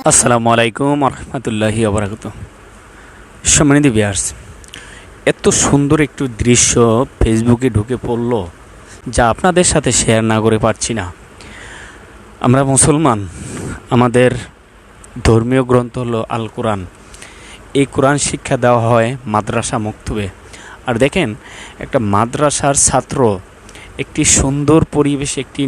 আসসালামু আলাইকুম রহমতুল্লাহি ওবরাকাতুহ। সম্মানিত ভিউয়ার্স, এত সুন্দর একটু দৃশ্য ফেসবুকে ঢুকে পড়ল যা আপনাদের সাথে শেয়ার না করে পারছি না। আমরা মুসলমান, আমাদের ধর্মীয় গ্রন্থ হলো আল কোরআন। এই কোরআন শিক্ষা দেওয়া হয় মাদ্রাসা মক্তবে। আর দেখেন, একটা মাদ্রাসার ছাত্র একটি সুন্দর পরিবেশ, একটি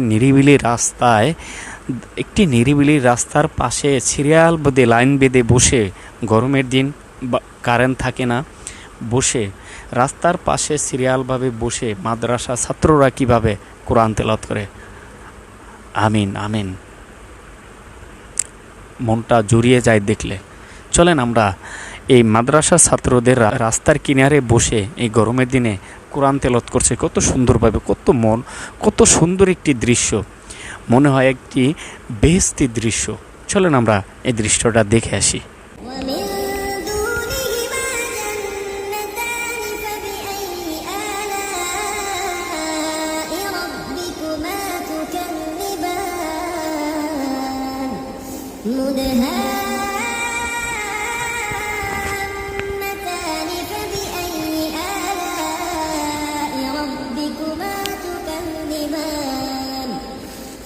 নিরিবিলি রাস্তার পাশে সিরিয়াল বেঁধে লাইন বেঁধে বসে, গরমের দিন কারেন্ট থাকে না, বসে রাস্তার পাশে সিরিয়ালভাবে বসে মাদ্রাসা ছাত্ররা কিভাবে কোরআন তেলাওয়াত করে। আমিন আমিন, মনটা জুড়িয়ে যায় দেখলে। চলেন আমরা এই মাদ্রাসা ছাত্রদের রাস্তার কিনারে বসে এই গরমের দিনে কোরআন তেলাওয়াত করছে কত সুন্দরভাবে, কত সুন্দর একটি দৃশ্য, মনে হয় একটি বেহেশতি দৃশ্য। চলেন আমরা এই দৃশ্যটা দেখে আসি।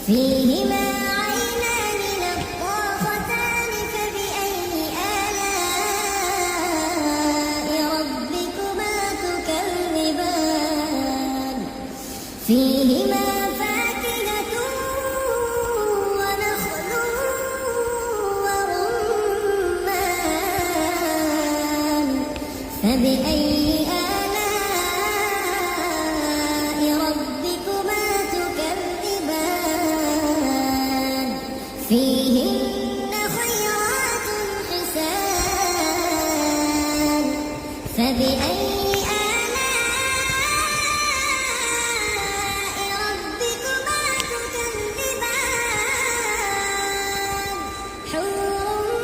فيهما عينان نضاختان فبأي آلاء ربكما تكذبان فيهما فاكهة ونخل ورمان فبأي فيهن خيرات حسان فبأي آلاء ربكما تكذبان حور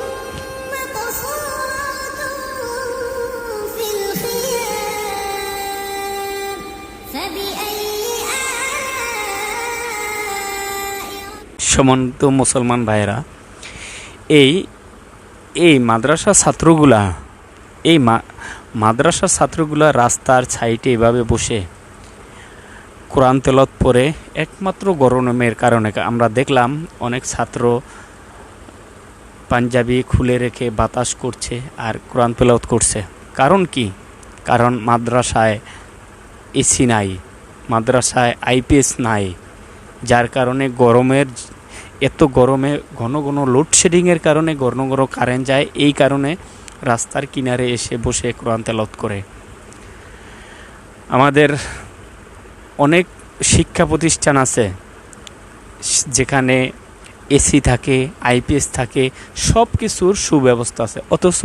مقصورات في الخيام فبأي সম্মানিত মুসলমান ভাইয়েরা, এই মাদ্রাসা ছাত্রগুলা রাস্তার সাইডে এভাবে বসে কোরআন তেলাওয়াত পড়ে। একমাত্র গরমের কারণে আমরা দেখলাম অনেক ছাত্র পাঞ্জাবি খুলে রেখে বাতাস করছে আর কোরআন তেলাওয়াত করছে। কারণ কি? কারণ মাদ্রাসায় এসি নাই, মাদ্রাসায় আইপিএস নাই, যার কারণে এত গরমে ঘন ঘন লোডশেডিংয়ের কারণে ঘন ঘন কারেন্ট যায়। এই কারণে রাস্তার কিনারে এসে বসে কোরআন তেলাওয়াত করে। আমাদের অনেক শিক্ষা প্রতিষ্ঠান আছে যেখানে এসি থাকে, আইপিএস থাকে, সব কিছুর সুব্যবস্থা আছে, অথচ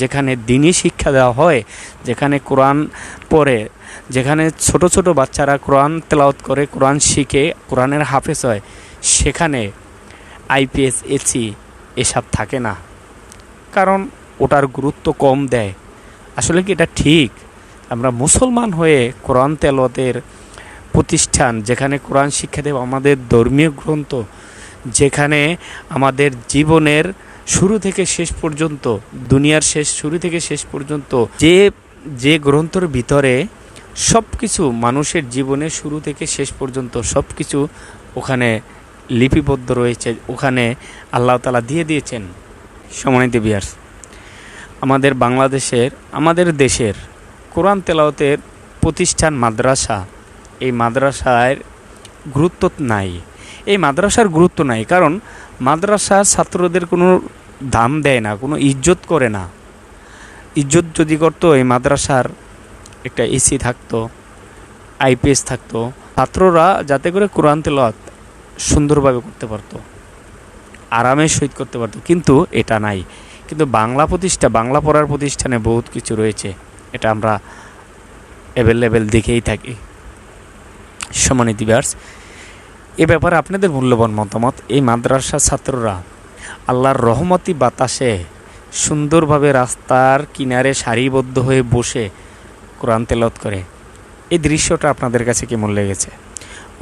যেখানে দ্বীনি শিক্ষা দেওয়া হয়, যেখানে কোরআন পড়ে, যেখানে ছোট ছোট বাচ্চারা কোরআন তেলাওয়াত করে, কোরআন শিখে, কোরআনের হাফেজ হয়, সেখানে আইপিএস এসি এসব থাকে না। কারণ ওটার গুরুত্ব কম দেয়। আসলে কি এটা ঠিক? আমরা মুসলমান হয়ে কোরআন তেলাওয়াতের প্রতিষ্ঠান, যেখানে কোরআন শিক্ষা দেব, আমাদের ধর্মীয় গ্রন্থ, যেখানে আমাদের জীবনের শুরু থেকে শেষ পর্যন্ত, দুনিয়ার শুরু থেকে শেষ পর্যন্ত যে গ্রন্থের ভিতরে সব কিছু মানুষের জীবনের শুরু থেকে শেষ পর্যন্ত সব কিছু ওখানে লিপিবদ্ধ রয়েছে, ওখানে আল্লাহ তাআলা দিয়ে দিয়েছেন। সম্মানিত ভিউয়ার্স, আমাদের দেশের কোরআন তেলাওয়াতের প্রতিষ্ঠান মাদ্রাসা, এই মাদ্রাসার গুরুত্ব নাই। এই মাদ্রাসার গুরুত্ব নাই কারণ মাদ্রাসার ছাত্রদের কোনো দাম দেয় না, কোনো ইজ্জত করে না। ইজ্জত যদি করতো, এই মাদ্রাসার একটা এসি থাকতো, আইপিএস থাকতো, ছাত্ররা যাতে করে কোরআন তেলাওয়াত সুন্দরভাবে করতে পারতো, আরামের সহিত করতে পারতো, কিন্তু এটা নাই। কিন্তু বাংলা পড়ার প্রতিষ্ঠানে বহুত কিছু রয়েছে, এটা আমরা অ্যাভেলেবেল দেখেই থাকি। সম্মানিত ভিউয়ার্স, এ ব্যাপারে আপনাদের মূল্যবান মতামত। এই মাদ্রাসা ছাত্ররা আল্লাহর রহমতি বাতাসে সুন্দরভাবে রাস্তার কিনারে সারিবদ্ধ হয়ে বসে কোরআন তেলাওয়াত করে, এই দৃশ্যটা আপনাদের কাছে কেমন লেগেছে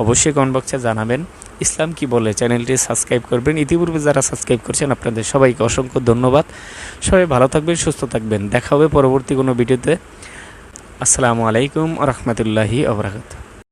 অবশ্যই কমেন্ট বক্সে জানাবেন। ইসলাম কি বলে চ্যানেলটি সাবস্ক্রাইব করবেন। ইতিপূর্বে যারা সাবস্ক্রাইব করছেন আপনাদের সবাইকে অসংখ্য ধন্যবাদ। সবাই ভালো থাকবেন, সুস্থ থাকবেন। দেখা হবে পরবর্তী কোনো ভিডিওতে। আসসালামু আলাইকুম ওয়া রাহমাতুল্লাহি ওয়া বারাকাতুহু।